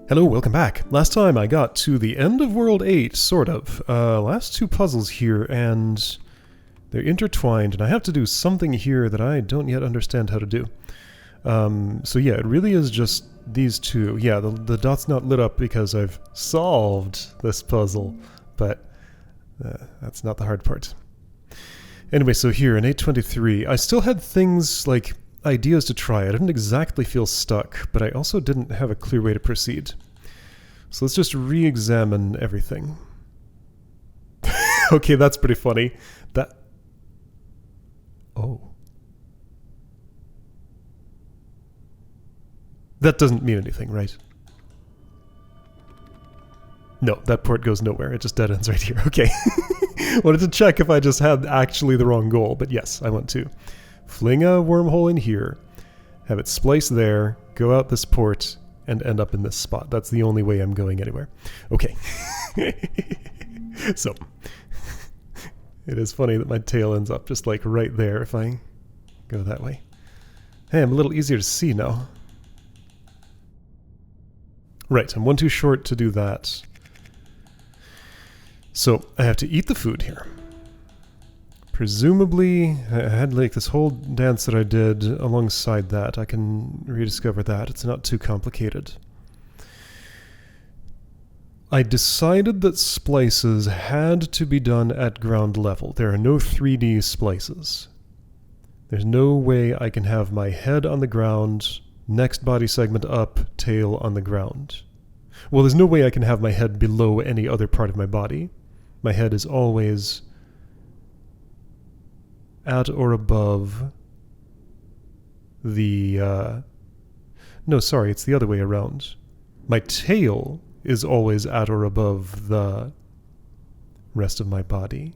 Hello, welcome back. Last time I got to the end of World 8, sort of. Last two puzzles here, and they're intertwined, and I have to do something here that I don't yet understand how to do. So yeah, it really is just these two. Yeah, the dot's not lit up because I've solved this puzzle, but that's not the hard part. Anyway, so here in 823, I still had things like ideas to try. I didn't exactly feel stuck, but I also didn't have a clear way to proceed. So let's just re-examine everything. Okay, that's pretty funny. Oh. That doesn't mean anything, right? No, that port goes nowhere. It just dead ends right here. Okay. Wanted to check if I just had actually the wrong goal, but yes, I want to. Fling a wormhole in here, have it splice there, go out this port, and end up in this spot. That's the only way I'm going anywhere. Okay. So, it is funny that my tail ends up just like right there if I go that way. Hey, I'm a little easier to see now. Right, I'm one too short to do that. So, I have to eat the food here. Presumably, I had like this whole dance that I did alongside that. I can rediscover that. It's not too complicated. I decided that splices had to be done at ground level. There are no 3D splices. There's no way I can have my head on the ground, next body segment up, tail on the ground. Well, there's no way I can have my head below any other part of my body. My head is always at or above the... no, sorry, it's the other way around. My tail is always at or above the rest of my body.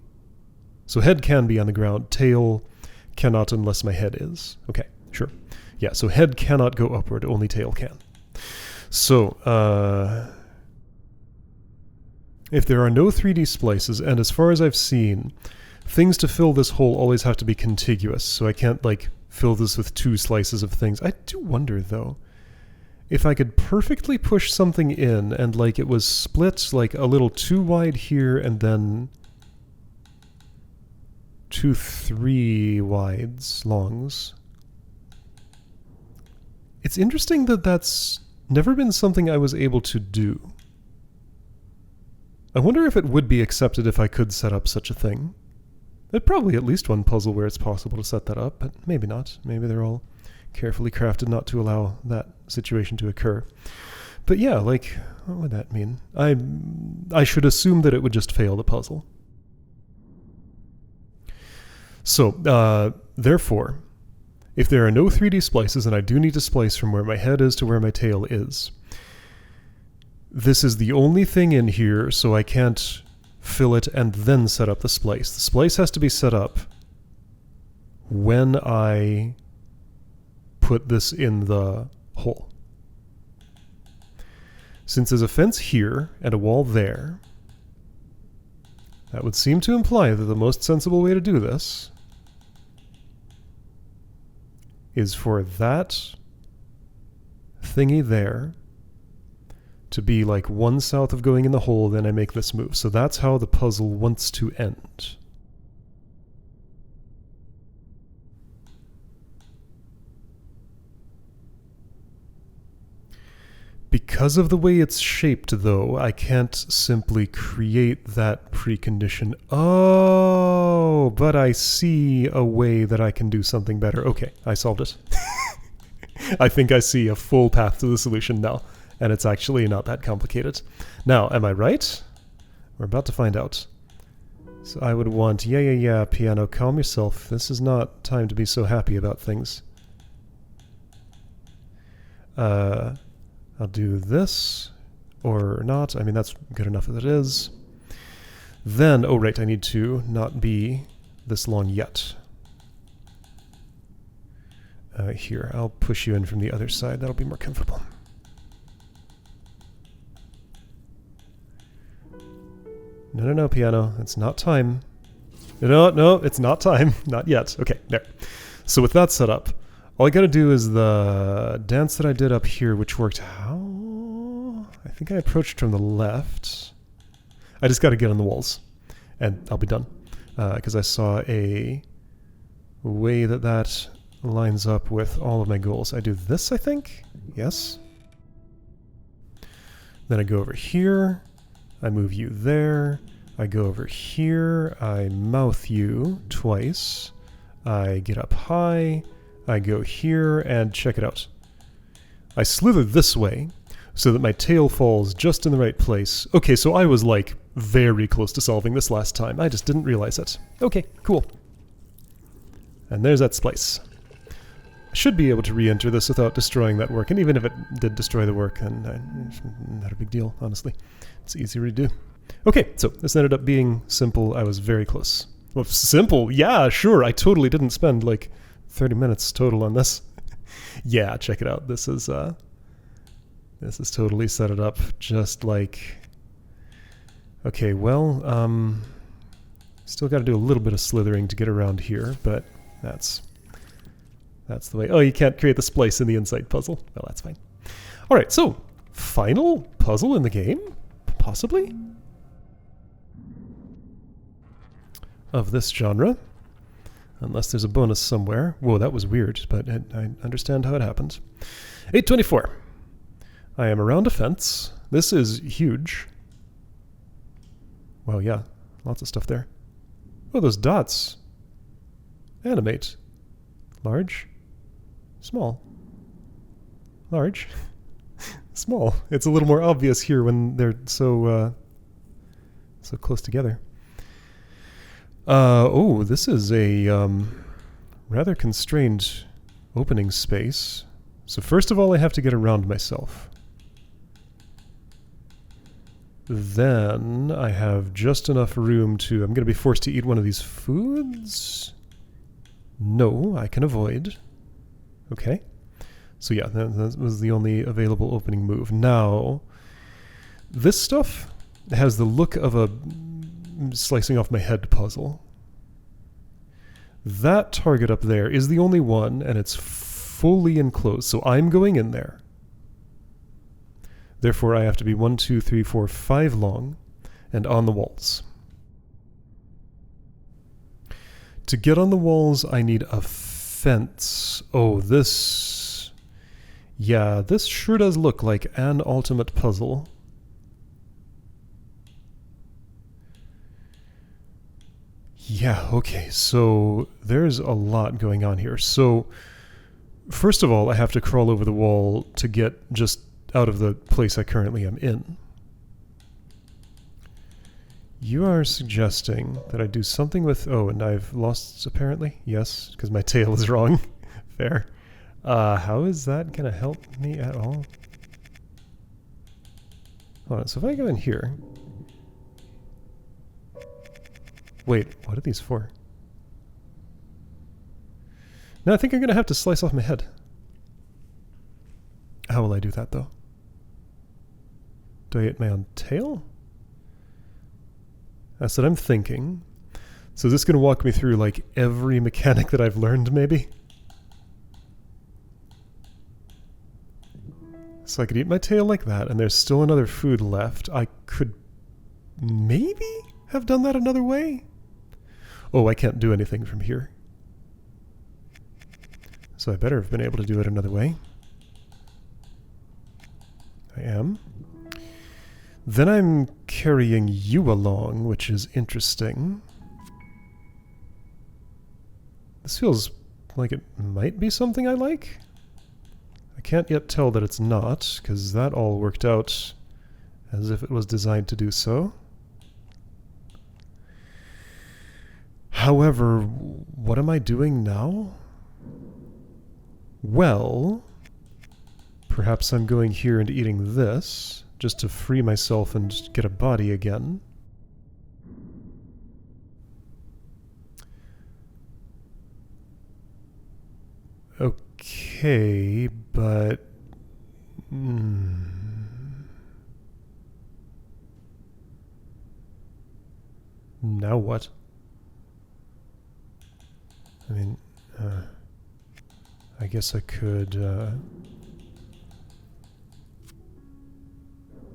So head can be on the ground, tail cannot unless my head is. Okay, sure. Yeah, so head cannot go upward, only tail can. So, if there are no 3D splices, and as far as I've seen, things to fill this hole always have to be contiguous, so I can't, like, fill this with two slices of things. I do wonder, though, if I could perfectly push something in and, like, it was split, like, a little too wide here and then 2 3 wides, longs. It's interesting that that's never been something I was able to do. I wonder if it would be accepted if I could set up such a thing. There's probably at least one puzzle where it's possible to set that up, but maybe not. Maybe they're all carefully crafted not to allow that situation to occur. But yeah, like, what would that mean? I should assume that it would just fail the puzzle. So, therefore, if there are no 3D splices and I do need to splice from where my head is to where my tail is, this is the only thing in here, so I can't fill it and then set up the splice. The splice has to be set up when I put this in the hole. Since there's a fence here and a wall there, that would seem to imply that the most sensible way to do this is for that thingy there to be like one south of going in the hole, then I make this move. So that's how the puzzle wants to end. Because of the way it's shaped, though, I can't simply create that precondition. Oh, but I see a way that I can do something better. Okay, I solved it. I think I see a full path to the solution now. And it's actually not that complicated. Now, am I right? We're about to find out. So I would want, yeah, piano, calm yourself. This is not time to be so happy about things. I'll do this, or not. I mean, that's good enough as it is. Then, oh right, I need to not be this long yet. Here, I'll push you in from the other side. That'll be more comfortable. No, piano. It's not time. No, it's not time. Not yet. Okay, there. So with that set up, all I gotta do is the dance that I did up here, which worked how? I think I approached from the left. I just got to get on the walls, and I'll be done. Because I saw a way that lines up with all of my goals. I do this, I think? Yes. Then I go over here. I move you there. I go over here. I mouth you twice. I get up high. I go here, and check it out. I slither this way so that my tail falls just in the right place. Okay, so I was like very close to solving this last time. I just didn't realize it. Okay, cool. And there's that splice. I should be able to re-enter this without destroying that work, and even if it did destroy the work, then not a big deal, honestly. It's easier to do. Okay, so this ended up being simple. I was very close. Well, simple? Yeah, sure. I totally didn't spend like 30 minutes total on this. Yeah, check it out. This is totally set it up just like... Okay, well, still got to do a little bit of slithering to get around here, but that's the way. Oh, you can't create the splice in the inside puzzle. Well, that's fine. All right, so final puzzle in the game, possibly, of this genre, unless there's a bonus somewhere. Whoa, that was weird, but I understand how it happened. 824. I am around a fence. This is huge. Well, yeah, lots of stuff there. Oh, those dots. Animate. Large. Small. Large. Small. It's a little more obvious here when they're so close together. Oh, this is a rather constrained opening space. So first of all, I have to get around myself. Then I have just enough room to... I'm going to be forced to eat one of these foods? No, I can avoid. Okay. So yeah, that was the only available opening move. Now, this stuff has the look of a slicing off my head puzzle. That target up there is the only one, and it's fully enclosed, so I'm going in there. Therefore, I have to be 1, 2, 3, 4, 5 long and on the walls. To get on the walls, I need a fence. Oh, this... Yeah, this sure does look like an ultimate puzzle. Yeah, okay, so there's a lot going on here. So, first of all, I have to crawl over the wall to get just out of the place I currently am in. You are suggesting that I do something with... Oh, and I've lost, apparently? Yes, because my tail is wrong. Fair. How is that going to help me at all? Hold on, so if I go in here... Wait, what are these for? No, I think I'm going to have to slice off my head. How will I do that, though? Do I get my own tail? That's what I'm thinking. So is this going to walk me through, like, every mechanic that I've learned, maybe? So I could eat my tail like that, and there's still another food left. I could maybe have done that another way? Oh, I can't do anything from here. So I better have been able to do it another way. I am. Then I'm carrying you along, which is interesting. This feels like it might be something I like. I can't yet tell that it's not, because that all worked out as if it was designed to do so. However, what am I doing now? Well, perhaps I'm going here and eating this, just to free myself and get a body again. Okay, but... Now what? I mean, I guess I could,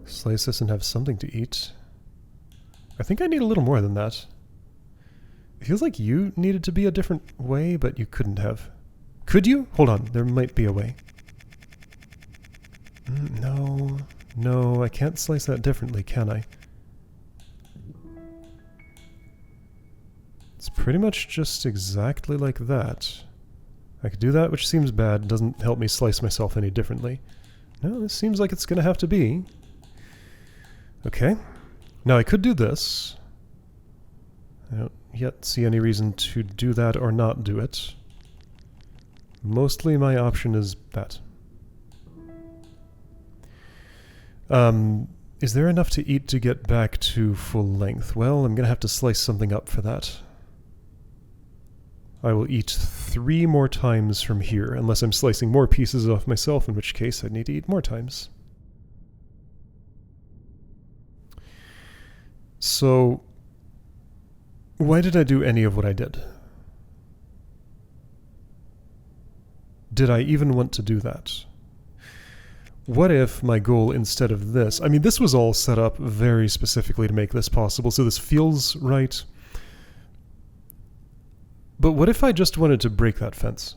Slice this and have something to eat. I think I need a little more than that. It feels like you needed to be a different way, but you couldn't have. Could you? Hold on, there might be a way. No, no, I can't slice that differently, can I? It's pretty much just exactly like that. I could do that, which seems bad. Doesn't help me slice myself any differently. No, this seems like it's going to have to be. Okay. Now I could do this. I don't yet see any reason to do that or not do it. Mostly my option is that. Is there enough to eat to get back to full length? Well, I'm going to have to slice something up for that. I will eat 3 more times from here, unless I'm slicing more pieces off myself, in which case I'd need to eat more times. So, why did I do any of what I did? Did I even want to do that? What if my goal instead of this... I mean, this was all set up very specifically to make this possible, so this feels right. But what if I just wanted to break that fence?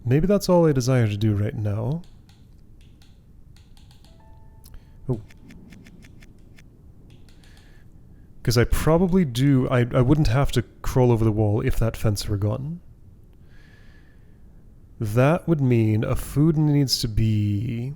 Maybe that's all I desire to do right now. Oh. Because I probably do... I wouldn't have to crawl over the wall if that fence were gone. That would mean a food needs to be...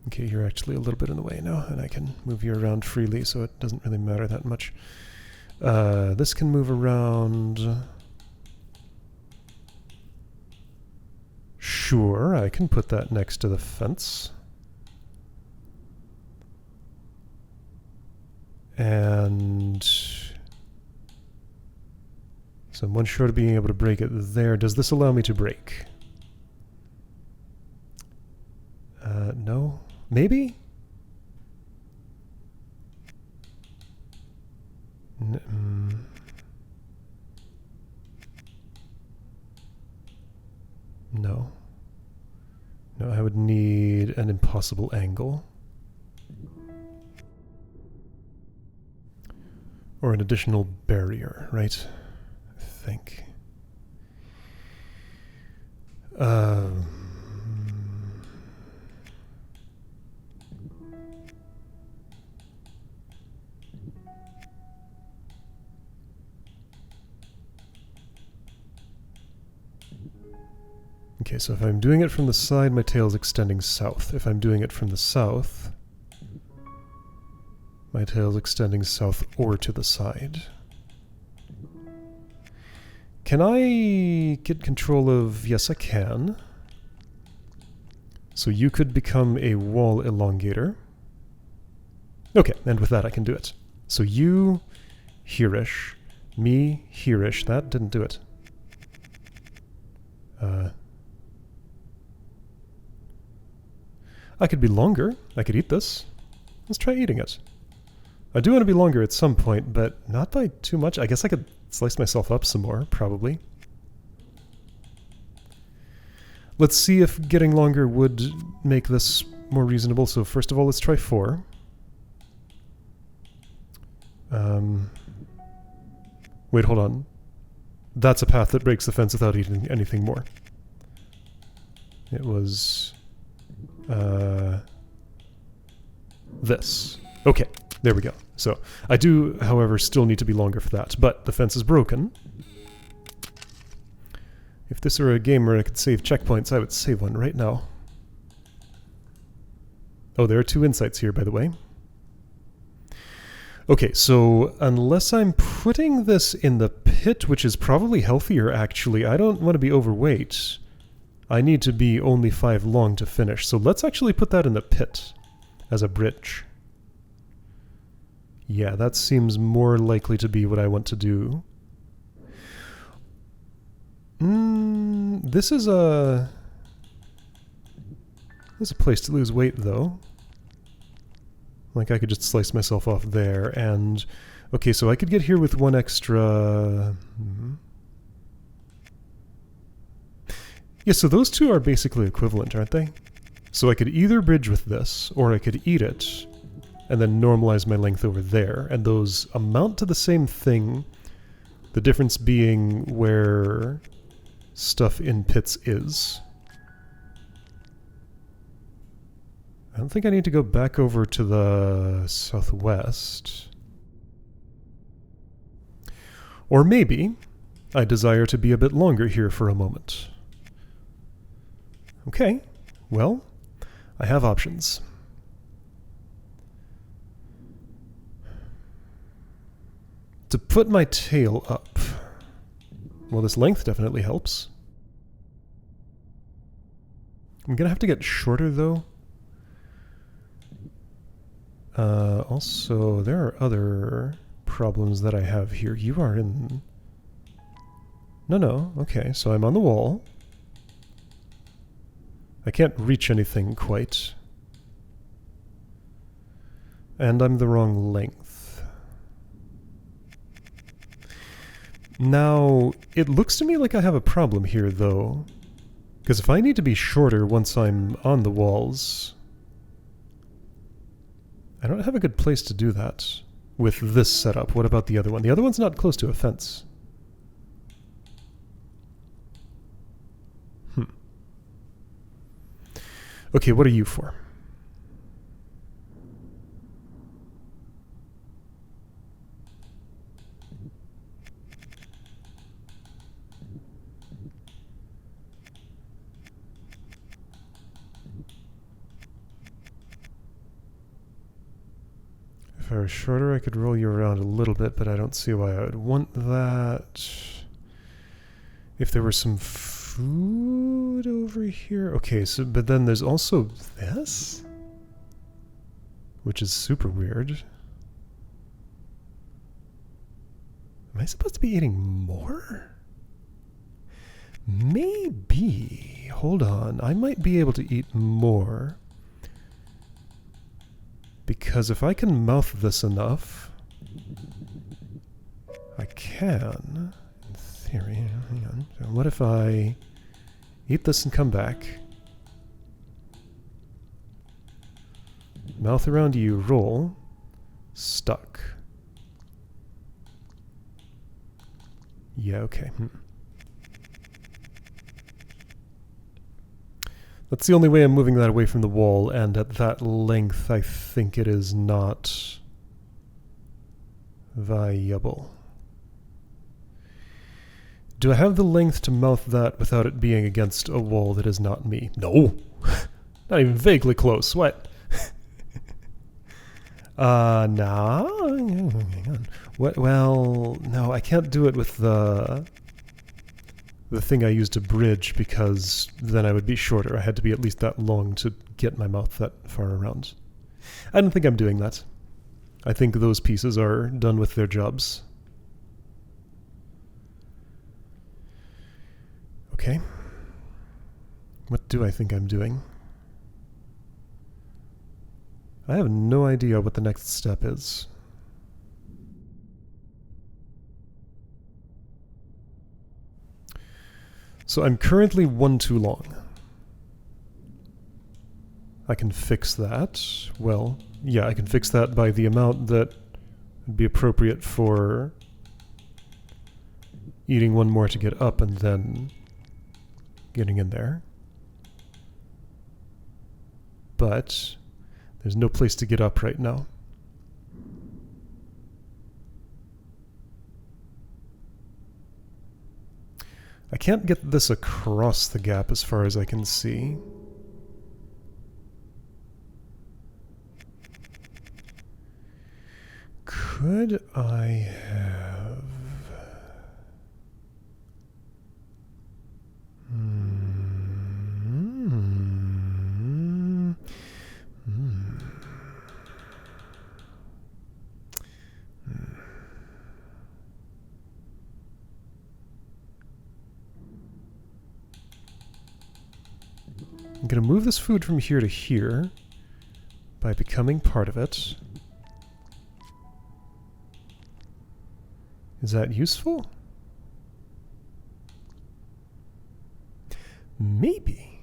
Okay, you're actually a little bit in the way now, and I can move you around freely, so it doesn't really matter that much. This can move around... Sure, I can put that next to the fence. And... so I'm one short of being able to break it there. Does this allow me to break? No? Maybe? No. No, I would need an impossible angle. Or an additional barrier, right? I think. Okay, so if I'm doing it from the side, my tail's extending south. If I'm doing it from the south, my tail's extending south or to the side. Can I get control of... yes, I can. So you could become a wall elongator. Okay, and with that I can do it. So you, here-ish, me, here-ish. That didn't do it. I could be longer. I could eat this. Let's try eating it. I do want to be longer at some point, but not by too much. I guess I could slice myself up some more, probably. Let's see if getting longer would make this more reasonable. So first of all, let's try 4. Wait, hold on. That's a path that breaks the fence without eating anything more. It was... this. Okay, there we go. So, I do, however, still need to be longer for that, but the fence is broken. If this were a game where I could save checkpoints, I would save one right now. Oh, there are 2 insights here, by the way. Okay, so unless I'm putting this in the pit, which is probably healthier, actually, I don't want to be overweight. I need to be only 5 long to finish, so let's actually put that in the pit as a bridge. Yeah, that seems more likely to be what I want to do. This is a place to lose weight, though. Like I could just slice myself off there and... Okay, so I could get here with one extra... Yeah, so those two are basically equivalent, aren't they? So I could either bridge with this, or I could eat it, and then normalize my length over there, and those amount to the same thing, the difference being where stuff in pits is. I don't think I need to go back over to the southwest. Or maybe I desire to be a bit longer here for a moment. Okay, well, I have options. To put my tail up. Well, this length definitely helps. I'm gonna have to get shorter, though. Also, there are other problems that I have here. You are in... No, okay, so I'm on the wall. I can't reach anything quite. And I'm the wrong length. Now, it looks to me like I have a problem here, though. Because if I need to be shorter once I'm on the walls... I don't have a good place to do that with this setup. What about the other one? The other one's not close to a fence. Okay, what are you for? If I were shorter, I could roll you around a little bit, but I don't see why I would want that. If there were some food over here... Okay, so but then there's also this? Which is super weird. Am I supposed to be eating more? Maybe. Hold on. I might be able to eat more. Because if I can mouth this enough, I can, in theory. Hang on. So what if I eat this and come back? Mouth around you, roll, stuck. Yeah, okay. That's the only way I'm moving that away from the wall, and at that length I think it is not viable. Do I have the length to mouth that without it being against a wall that is not me? No! Not even vaguely close. What? Nah. Hang on. What? Well, no, I can't do it with the thing I used to bridge, because then I would be shorter. I had to be at least that long to get my mouth that far around. I don't think I'm doing that. I think those pieces are done with their jobs. Okay. What do I think I'm doing? I have no idea what the next step is. So I'm currently one too long. I can fix that. Well, yeah, I can fix that by the amount that would be appropriate for eating one more to get up and then getting in there. But there's no place to get up right now. I can't get this across the gap as far as I can see. Could I have... I'm going to move this food from here to here, by becoming part of it. Is that useful? Maybe.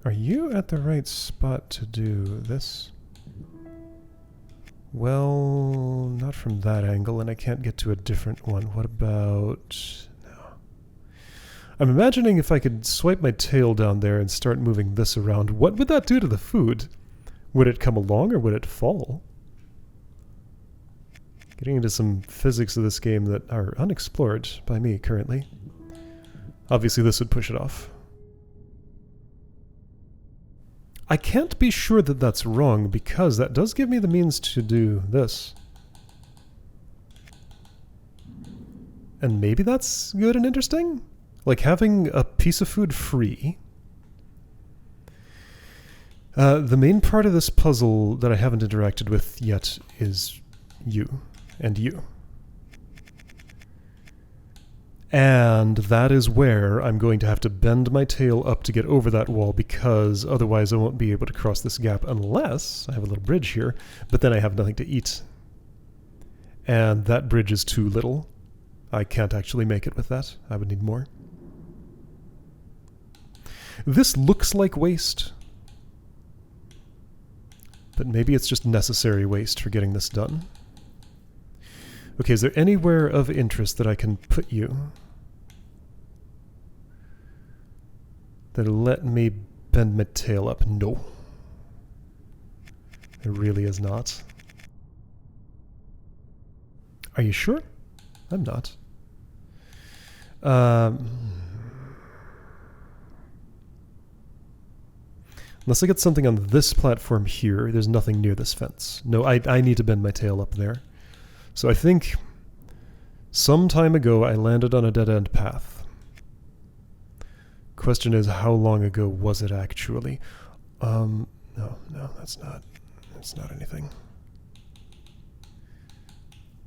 Are you at the right spot to do this? Well, not from that angle, and I can't get to a different one. What about... No. I'm imagining if I could swipe my tail down there and start moving this around, what would that do to the food? Would it come along or would it fall? Getting into some physics of this game that are unexplored by me currently. Obviously this would push it off. I can't be sure that that's wrong because that does give me the means to do this. And maybe that's good and interesting? Like having a piece of food free. The main part of this puzzle that I haven't interacted with yet is you. And you. And that is where I'm going to have to bend my tail up to get over that wall because otherwise I won't be able to cross this gap unless I have a little bridge here, but then I have nothing to eat. And that bridge is too little. I can't actually make it with that. I would need more. This looks like waste. But maybe it's just necessary waste for getting this done. Okay, is there anywhere of interest that I can put you? That'll let me bend my tail up? No. There really is not. Are you sure? I'm not. Unless I get something on this platform here, there's nothing near this fence. No, I need to bend my tail up there. So I think some time ago I landed on a dead-end path. Question is, how long ago was it actually? No, that's not anything.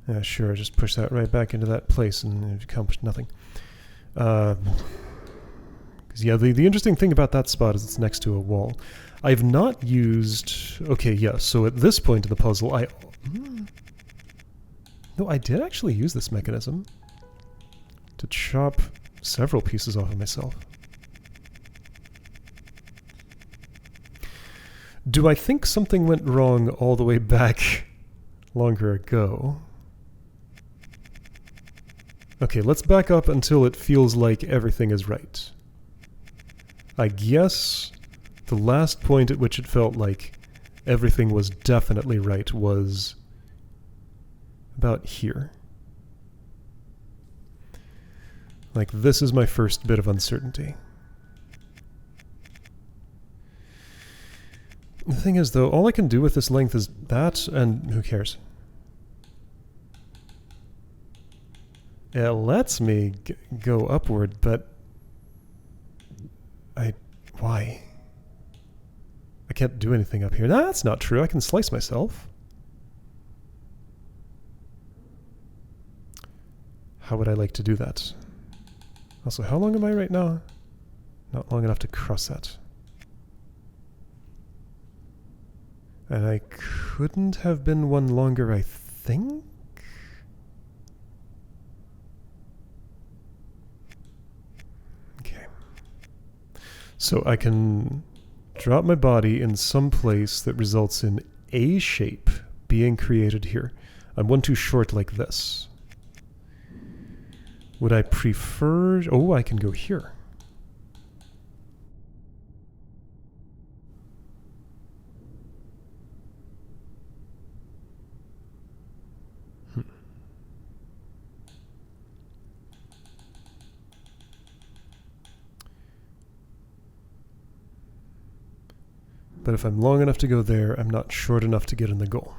Yeah, sure, just push that right back into that place and it accomplished nothing. Because yeah, the interesting thing about that spot is it's next to a wall. I've not used... Okay, yeah, so at this point in the puzzle, No, I did actually use this mechanism to chop several pieces off of myself. Do I think something went wrong all the way back longer ago? Okay, let's back up until it feels like everything is right. I guess the last point at which it felt like everything was definitely right was about here. Like, this is my first bit of uncertainty. The thing is, though, all I can do with this length is that, and who cares? It lets me go upward, but why? I can't do anything up here. Nah, that's not true. I can slice myself. How would I like to do that? Also, how long am I right now? Not long enough to cross that. And I couldn't have been one longer, I think? Okay. So I can drop my body in some place that results in a shape being created here. I'm one too short like this. Would I prefer... Oh, I can go here. But if I'm long enough to go there, I'm not short enough to get in the goal.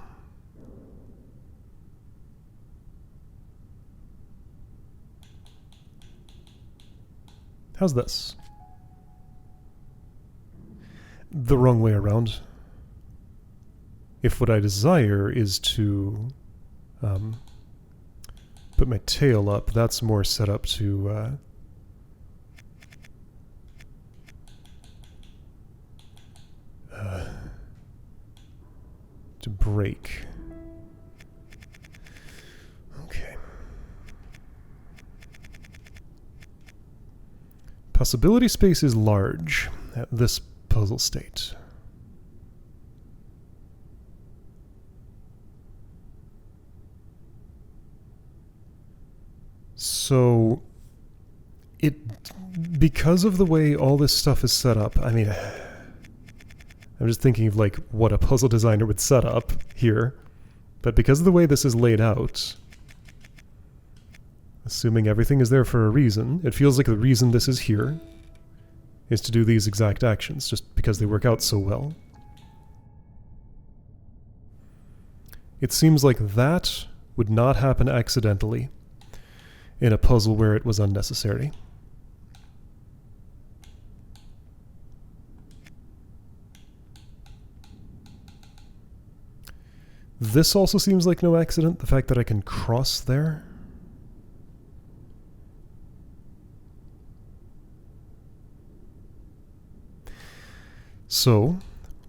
How's this? The wrong way around. If what I desire is to put my tail up, that's more set up to to break. Okay. Possibility space is large at this puzzle state. So, because of the way all this stuff is set up, I mean, I'm just thinking of like what a puzzle designer would set up here, but because of the way this is laid out, assuming everything is there for a reason, it feels like the reason this is here is to do these exact actions, just because they work out so well. It seems like that would not happen accidentally in a puzzle where it was unnecessary. This also seems like no accident, the fact that I can cross there. So,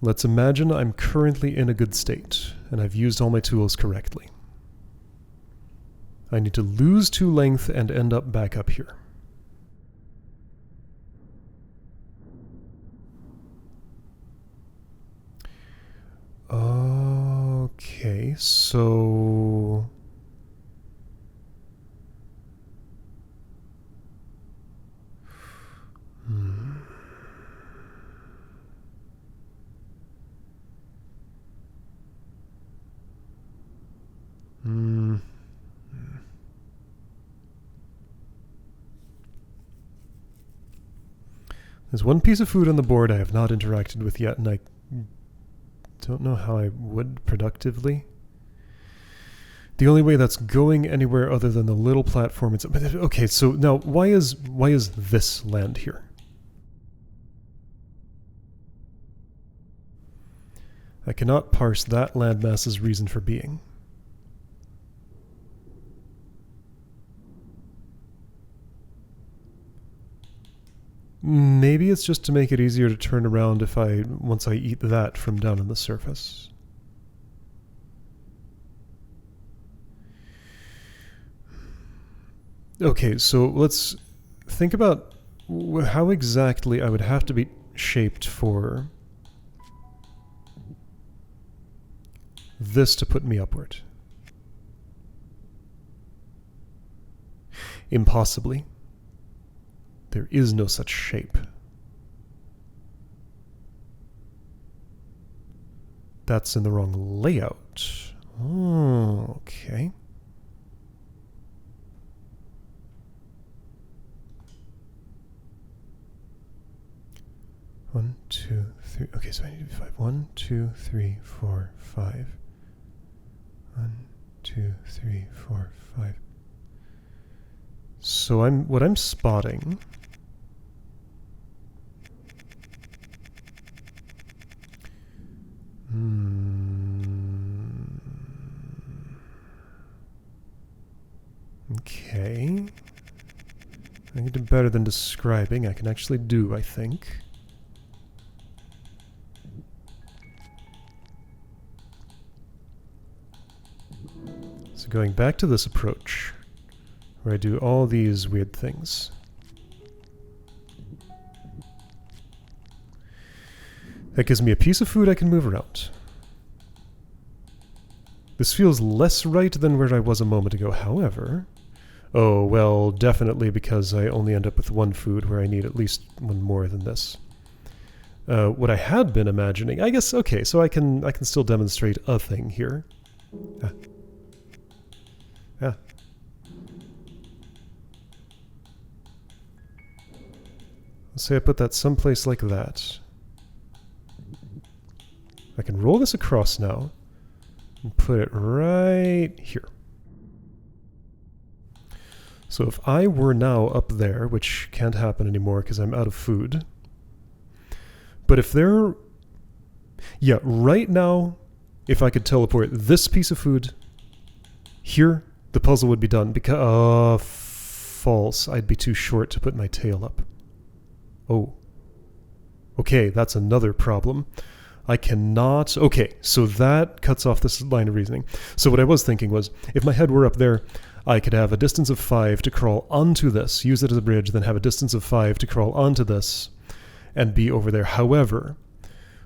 let's imagine I'm currently in a good state, and I've used all my tools correctly. I need to lose 2 length and end up back up here. Okay, so... There's one piece of food on the board I have not interacted with yet, and I don't know how I would productively. The only way that's going anywhere other than the little platform is... Okay, so now why is this land here? I cannot parse that landmass's reason for being. Maybe it's just to make it easier to turn around once I eat that from down on the surface. Okay, so let's think about how exactly I would have to be shaped for this to put me upward. Impossibly. There is no such shape. That's in the wrong layout. Oh, okay. One, two, three. Okay, so I need to do 5. 1, 2, 3, 4, 5. 1, 2, 3, 4, 5. So what I'm spotting Okay. I can do better than describing. I can actually do, I think. So going back to this approach, where I do all these weird things. That gives me a piece of food I can move around. This feels less right than where I was a moment ago, however... Oh, well, definitely because I only end up with 1 food where I need at least 1 more than this. What I had been imagining... I guess, okay, so I can still demonstrate a thing here. Let's say I put that someplace like that. I can roll this across now and put it right here. So if I were now up there, which can't happen anymore because I'm out of food, but if there... Yeah, right now, if I could teleport this piece of food here, the puzzle would be done because... false. I'd be too short to put my tail up. Oh. Okay, that's another problem. I cannot... Okay, so that cuts off this line of reasoning. So what I was thinking was, if my head were up there, I could have a distance of 5 to crawl onto this, use it as a bridge, then have a distance of 5 to crawl onto this, and be over there. However,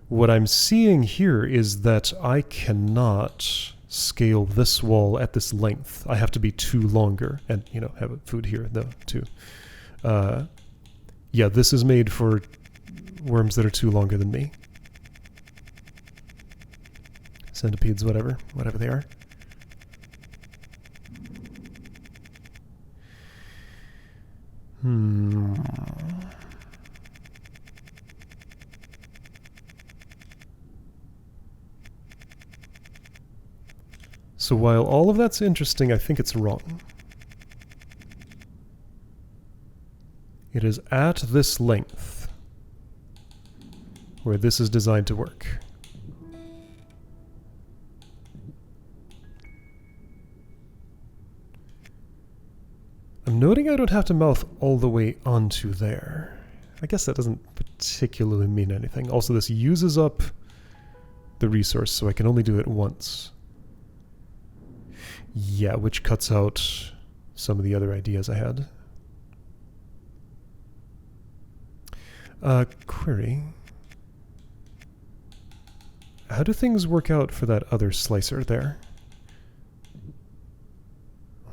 what I'm seeing here is that I cannot scale this wall at this length. I have to be 2 longer, and, you know, have food here, though, too. Yeah, this is made for worms that are 2 longer than me. Centipedes, whatever they are. So while all of that's interesting, I think it's wrong. It is at this length where this is designed to work. I'm noting I don't have to mouth all the way onto there. I guess that doesn't particularly mean anything. Also, this uses up the resource, so I can only do it once. Yeah, which cuts out some of the other ideas I had. Query. How do things work out for that other slicer there?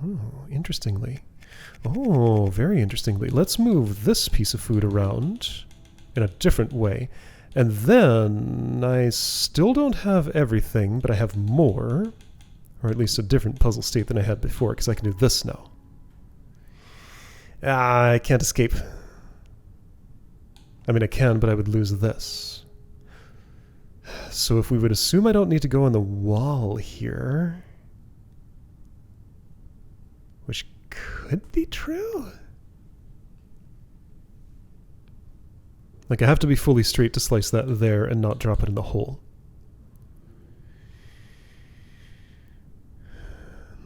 Oh, interestingly. Oh, very interestingly. Let's move this piece of food around in a different way. And then I still don't have everything, but I have more. Or at least a different puzzle state than I had before, because I can do this now. I can't escape. I mean, I can, but I would lose this. So if we would assume I don't need to go on the wall here, which could be true. Like, I have to be fully straight to slice that there and not drop it in the hole.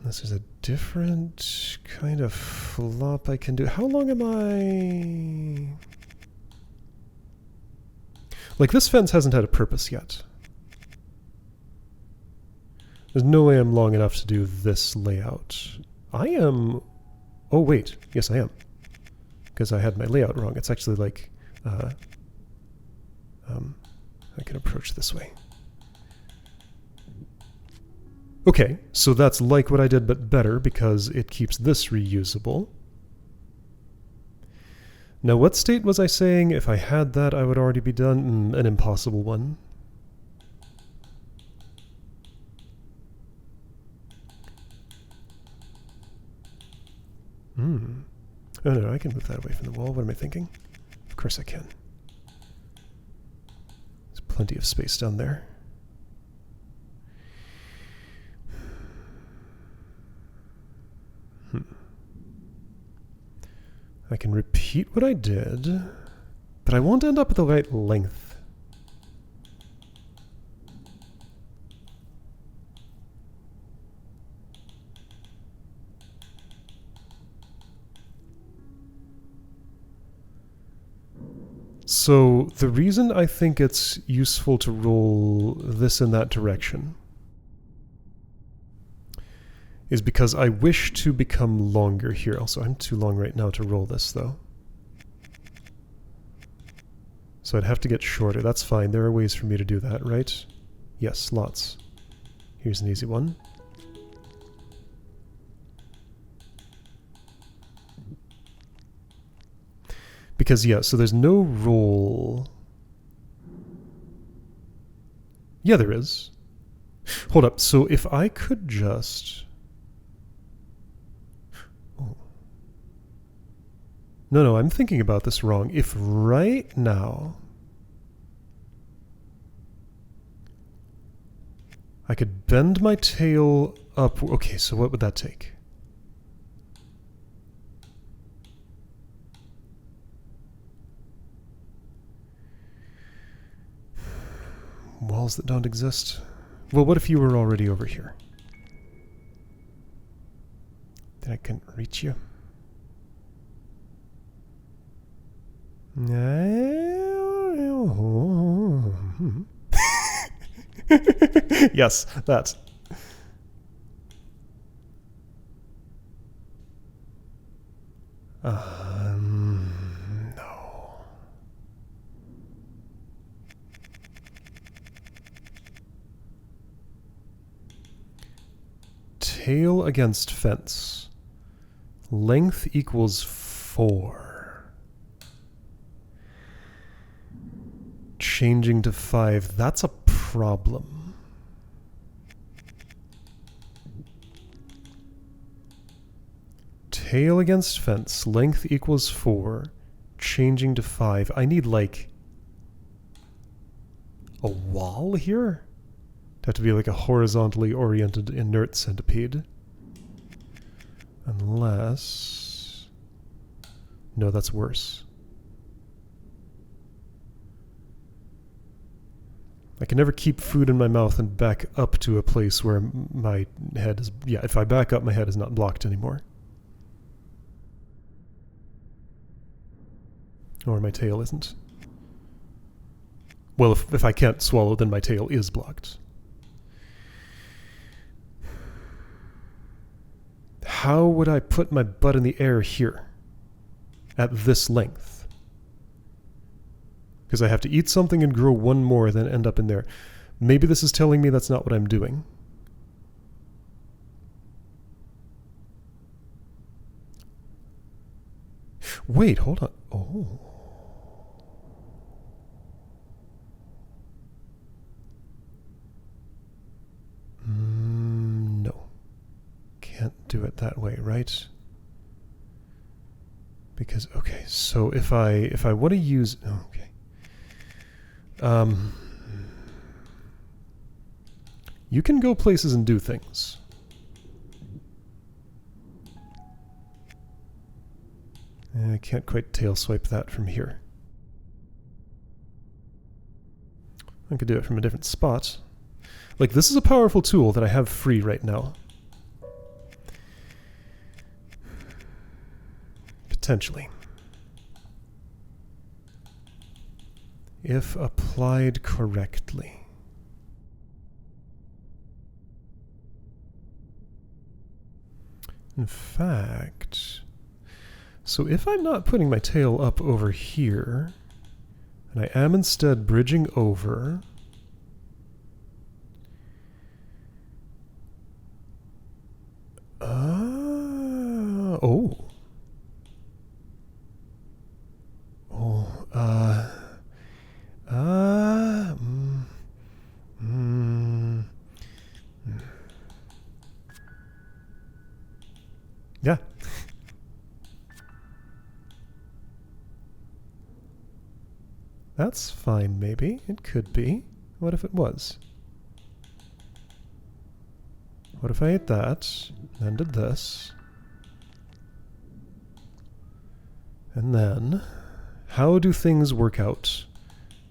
This is a different kind of flop I can do. How long am I... Like, this fence hasn't had a purpose yet. There's no way I'm long enough to do this layout. I am... Oh, wait. Yes, I am. Because I had my layout wrong. It's actually like... I can approach this way. Okay, so that's like what I did, but better, because it keeps this reusable. Now, what state was I saying? If I had that, I would already be done. An impossible one. Oh no, I can move that away from the wall. What am I thinking? Of course I can. There's plenty of space down there. I can repeat what I did, but I won't end up at the right length. So the reason I think it's useful to roll this in that direction is because I wish to become longer here. Also, I'm too long right now to roll this, though. So I'd have to get shorter. That's fine. There are ways for me to do that, right? Yes, lots. Here's an easy one. Because, yeah, so there's no roll. Yeah, there is. Hold up. So if I could just... No, I'm thinking about this wrong. If right now I could bend my tail up... Okay, so what would that take? Walls that don't exist? Well, what if you were already over here? Then I couldn't reach you. Yes, that. No. Tail against fence. Length equals 4. Changing to 5. That's a problem. Tail against fence. Length equals 4. Changing to 5. I need, like, a wall here? It'd have to be like a horizontally oriented inert centipede. Unless... No, that's worse. I can never keep food in my mouth and back up to a place where my head is... Yeah, if I back up, my head is not blocked anymore. Or my tail isn't. Well, if I can't swallow, then my tail is blocked. How would I put my butt in the air here? At this length? Because I have to eat something and grow one more, then end up in there. Maybe this is telling me that's not what I'm doing. Wait, hold on. Oh. No. Can't do it that way, right? Because, okay, so if I want to use... Oh, okay. You can go places and do things. I can't quite tail swipe that from here. I could do it from a different spot. Like, this is a powerful tool that I have free right now. Potentially. If applied correctly. In fact... So if I'm not putting my tail up over here, and I am instead bridging over... Yeah. That's fine, maybe. It could be. What if it was? What if I ate that, then did this? And then, how do things work out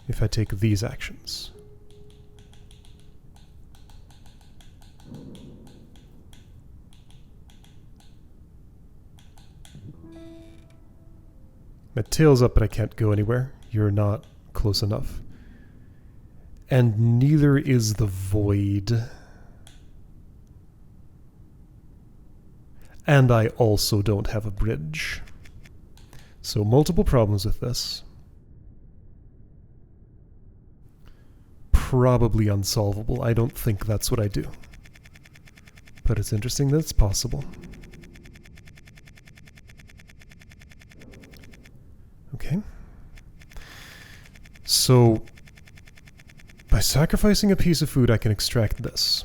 if I take these actions? My tail's up, but I can't go anywhere. You're not close enough. And neither is the void. And I also don't have a bridge. So multiple problems with this. Probably unsolvable. I don't think that's what I do. But it's interesting that it's possible. Okay. So, by sacrificing a piece of food, I can extract this.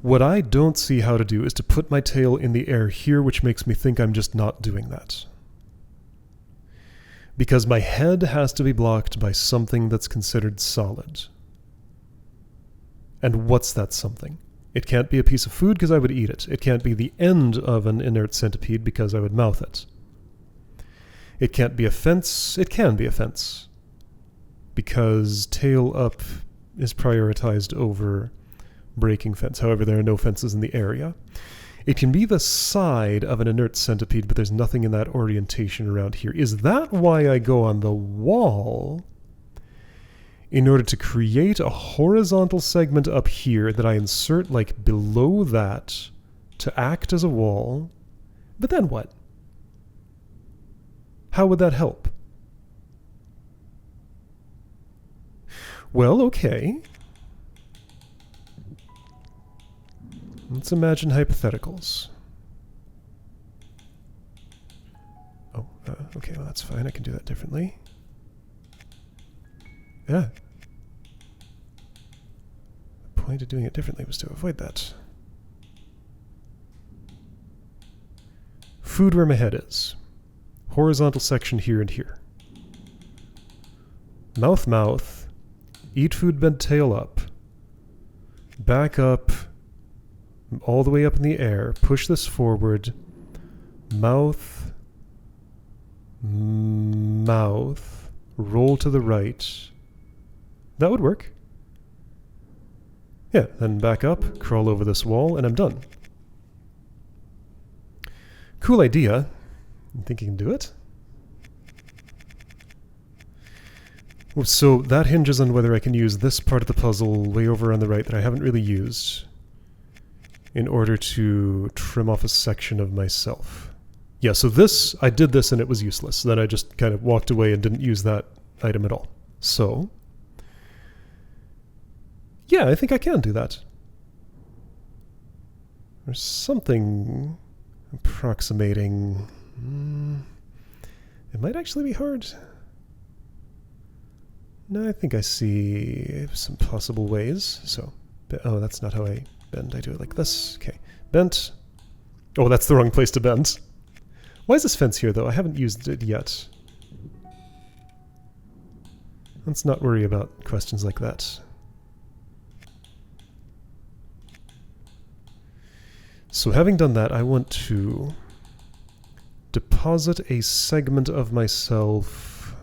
What I don't see how to do is to put my tail in the air here, which makes me think I'm just not doing that. Because my head has to be blocked by something that's considered solid. And what's that something? It can't be a piece of food because I would eat it. It can't be the end of an inert centipede because I would mouth it. It can't be a fence. It can be a fence. Because tail up is prioritized over breaking fence. However, there are no fences in the area. It can be the side of an inert centipede, but there's nothing in that orientation around here. Is that why I go on the wall in order to create a horizontal segment up here that I insert like below that to act as a wall. But then what? How would that help? Well, okay. Let's imagine hypotheticals. Oh, okay, well that's fine. I can do that differently. Yeah. The point of doing it differently was to avoid that. Food where my head is. Horizontal section here and here. Mouth, mouth. Eat food, bend tail up. Back up. All the way up in the air. Push this forward. Mouth. Mouth. Roll to the right. That would work. Yeah, then back up, crawl over this wall, and I'm done. Cool idea. You think you can do it? So that hinges on whether I can use this part of the puzzle way over on the right that I haven't really used in order to trim off a section of myself. Yeah, so this, I did this and it was useless. Then I just kind of walked away and didn't use that item at all. So, yeah, I think I can do that. There's something approximating. It might actually be hard. No, I think I see some possible ways. So, oh, that's not how I bend. I do it like this. Okay, bent. Oh, that's the wrong place to bend. Why is this fence here, though? I haven't used it yet. Let's not worry about questions like that. So having done that, I want to deposit a segment of myself.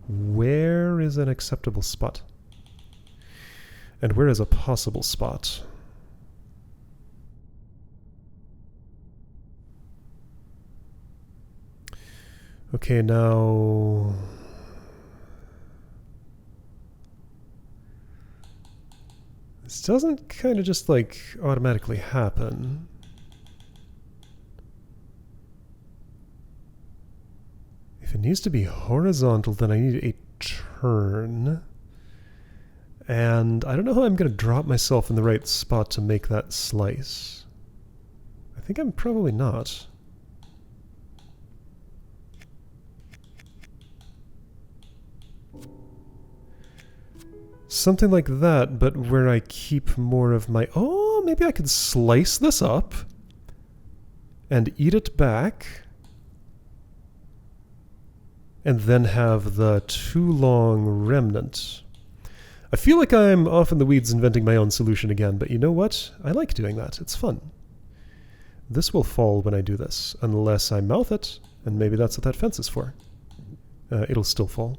Where is an acceptable spot? And where is a possible spot? Okay, now... This doesn't kind of just, like, automatically happen. If it needs to be horizontal, then I need a turn. And I don't know how I'm going to drop myself in the right spot to make that slice. I think I'm probably not. Something like that, but where I keep more of my... Oh, maybe I could slice this up and eat it back and then have the too long remnant. I feel like I'm off in the weeds inventing my own solution again, but you know what? I like doing that. It's fun. This will fall when I do this, unless I mouth it, and maybe that's what that fence is for. It'll still fall.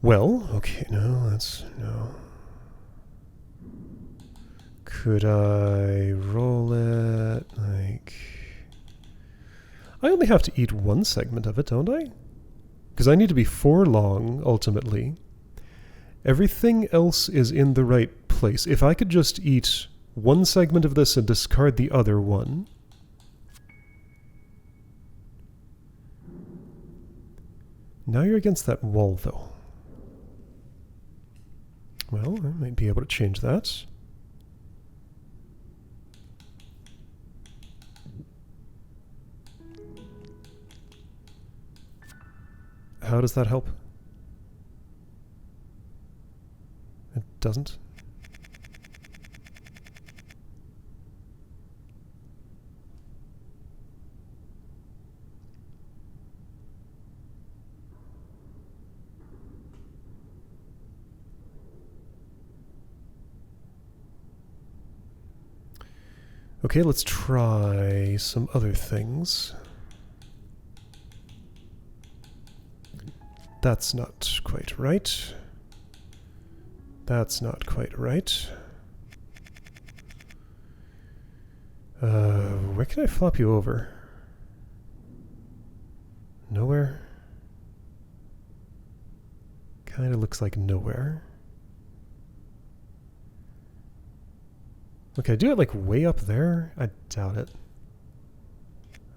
Well, okay, no, that's... no. Could I roll it, like... I only have to eat one segment of it, don't I? Because I need to be 4 long, ultimately. Everything else is in the right place. If I could just eat one segment of this and discard the other one... Now you're against that wall, though. Well, I might be able to change that. How does that help? It doesn't? Okay, let's try some other things. That's not quite right. That's not quite right. Where can I flop you over? Nowhere? Kind of looks like nowhere. Okay, do it like way up there? I doubt it.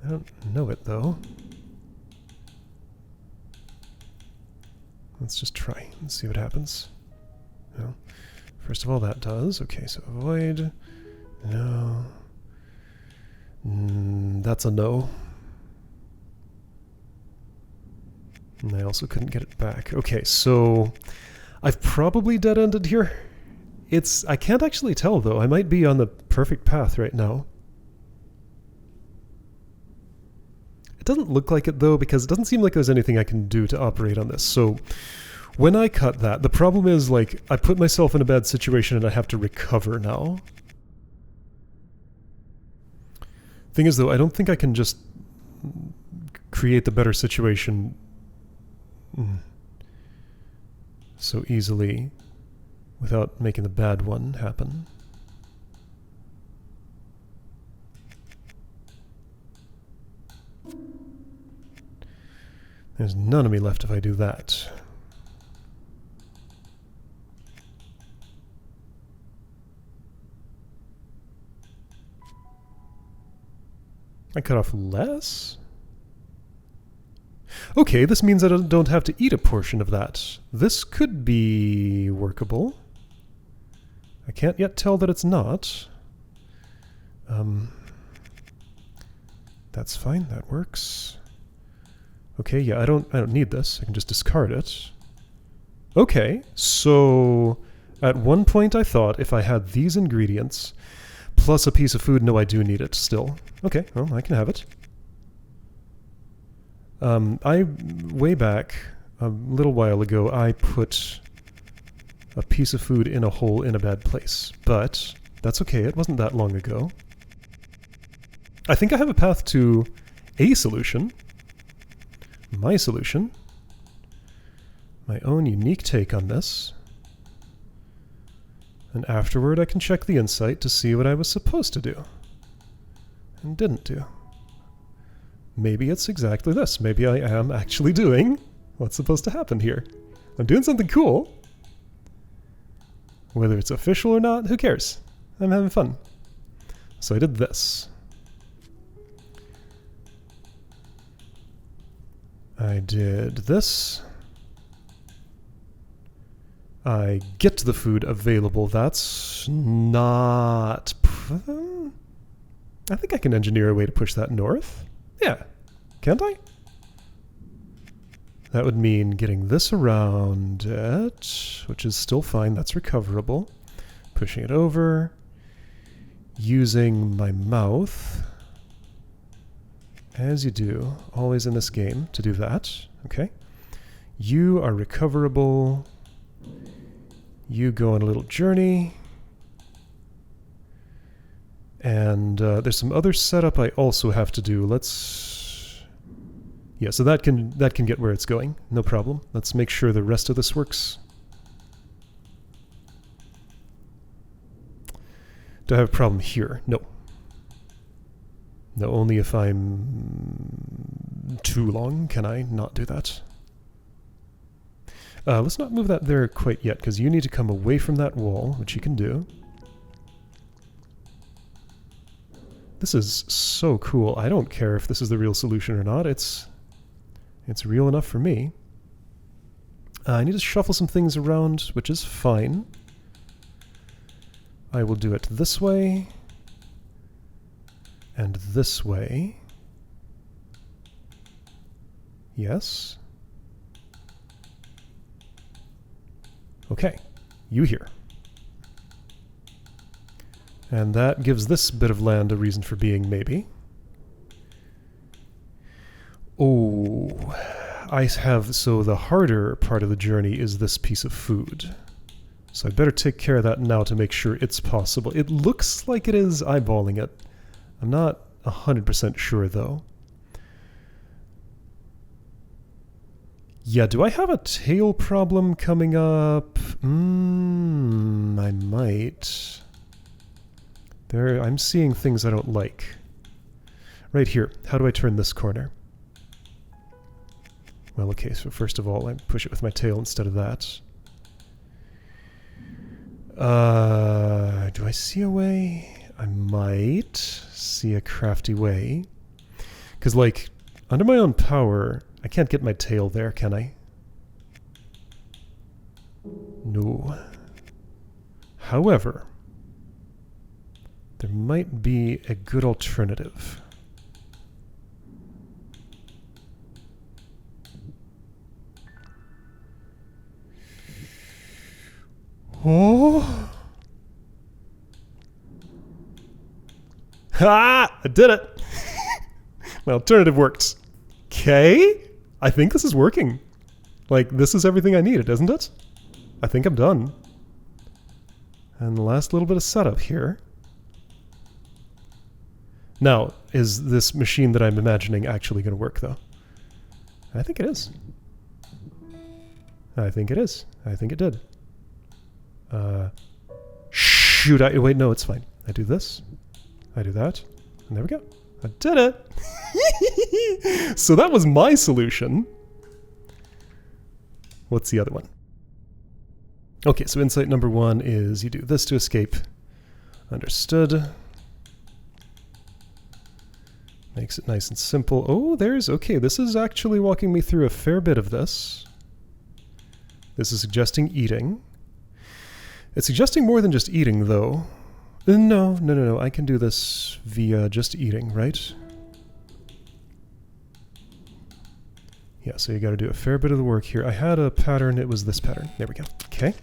I don't know it though. Let's just try and see what happens. No. First of all, that does. Okay, so avoid. No. That's a no. And I also couldn't get it back. Okay, so I've probably dead-ended here. I can't actually tell though. I might be on the perfect path right now. It doesn't look like it though, because it doesn't seem like there's anything I can do to operate on this. So when I cut that, the problem is like I put myself in a bad situation and I have to recover now. Thing is though, I don't think I can just create the better situation so easily without making the bad one happen. There's none of me left if I do that. I cut off less? Okay, this means I don't have to eat a portion of that. This could be workable. I can't yet tell that it's not. That's fine, that works. Okay, yeah, I don't need this. I can just discard it. Okay, so at one point I thought if I had these ingredients plus a piece of food, no, I do need it still. Okay, well, I can have it. Way back, a little while ago, I put a piece of food in a hole in a bad place. But that's okay, it wasn't that long ago. I think I have a path to a solution. My solution. My own unique take on this. And afterward I can check the insight to see what I was supposed to do. And didn't do. Maybe it's exactly this. Maybe I am actually doing what's supposed to happen here. I'm doing something cool. Whether it's official or not, who cares? I'm having fun. So I did this. I did this. I get the food available. That's not... I think I can engineer a way to push that north. Yeah, can't I? That would mean getting this around it, which is still fine, that's recoverable. Pushing it over, using my mouth, as you do, always in this game, to do that. Okay. You are recoverable. You go on a little journey. And there's some other setup I also have to do. Let's... Yeah, so that can get where it's going. No problem. Let's make sure the rest of this works. Do I have a problem here? No. No, only if I'm too long can I not do that. Let's not move that there quite yet, because you need to come away from that wall, which you can do. This is so cool. I don't care if this is the real solution or not. It's real enough for me. I need to shuffle some things around, which is fine. I will do it this way. And this way. Yes. Okay. You here. And that gives this bit of land a reason for being, maybe. Oh, I have... So the harder part of the journey is this piece of food. So I'd better take care of that now to make sure it's possible. It looks like it is eyeballing it. I'm not 100% sure, though. Yeah, do I have a tail problem coming up? I might... I'm seeing things I don't like. Right here. How do I turn this corner? Well, okay, so first of all, I push it with my tail instead of that. Do I see a way? I might see a crafty way. Because, like, under my own power, I can't get my tail there, can I? No. However, there might be a good alternative. Oh! Ha! I did it! My alternative worked. Okay? I think this is working. Like, this is everything I needed, isn't it? I think I'm done. And the last little bit of setup here. Now, is this machine that I'm imagining actually going to work, though? I think it is. I think it is. I think it did. Shoot, wait, no, it's fine. I do this. I do that. And there we go. I did it! So that was my solution. What's the other one? Okay, so insight number 1 is you do this to escape. Understood. Makes it nice and simple. Oh, okay, this is actually walking me through a fair bit of this. This is suggesting eating. It's suggesting more than just eating, though. No. I can do this via just eating, right? Yeah, so you got to do a fair bit of the work here. I had a pattern. It was this pattern. There we go. Okay.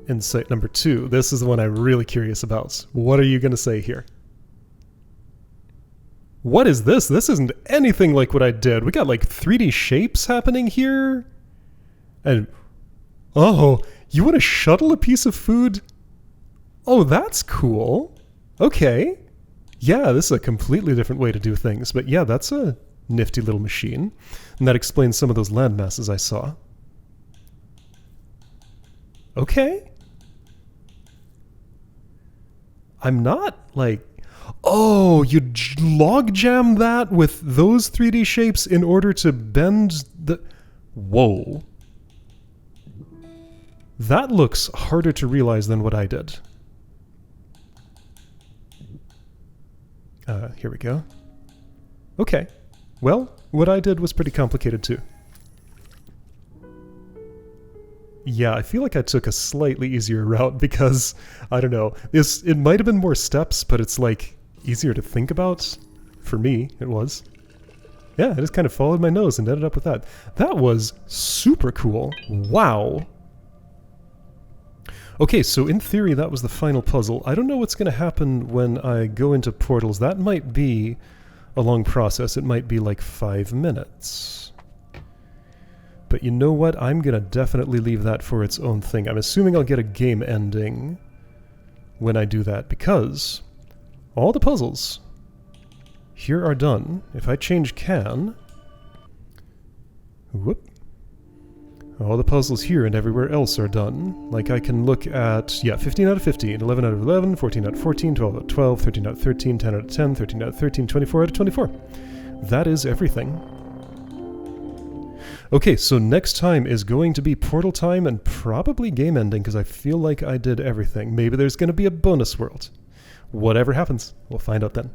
Insight number 2. This is the one I'm really curious about. What are you going to say here? What is this? This isn't anything like what I did. We got like 3D shapes happening here. And, oh, you want to shuttle a piece of food? Oh, that's cool. Okay. Yeah, this is a completely different way to do things. But yeah, that's a nifty little machine. And that explains some of those land masses I saw. Okay. I'm not like... Oh, you log jam that with those 3D shapes in order to bend the... Whoa. That looks harder to realize than what I did. Here we go. Okay. Well, what I did was pretty complicated too. Yeah, I feel like I took a slightly easier route because, I don't know, it might have been more steps, but it's like easier to think about. For me, it was. Yeah, I just kind of followed my nose and ended up with that. That was super cool. Wow. Okay, so in theory that was the final puzzle. I don't know what's going to happen when I go into portals. That might be a long process. It might be like 5 minutes. But you know what? I'm going to definitely leave that for its own thing. I'm assuming I'll get a game ending when I do that, because all the puzzles here are done. If I change can... Whoop. All the puzzles here and everywhere else are done. Like I can look at, yeah, 15 out of 15, 11 out of 11, 14 out of 14, 12 out of 12, 13 out of 13, 10 out of 10, 13 out of 13, 24 out of 24. That is everything. Okay, so next time is going to be portal time and probably game ending because I feel like I did everything. Maybe there's going to be a bonus world. Whatever happens, we'll find out then.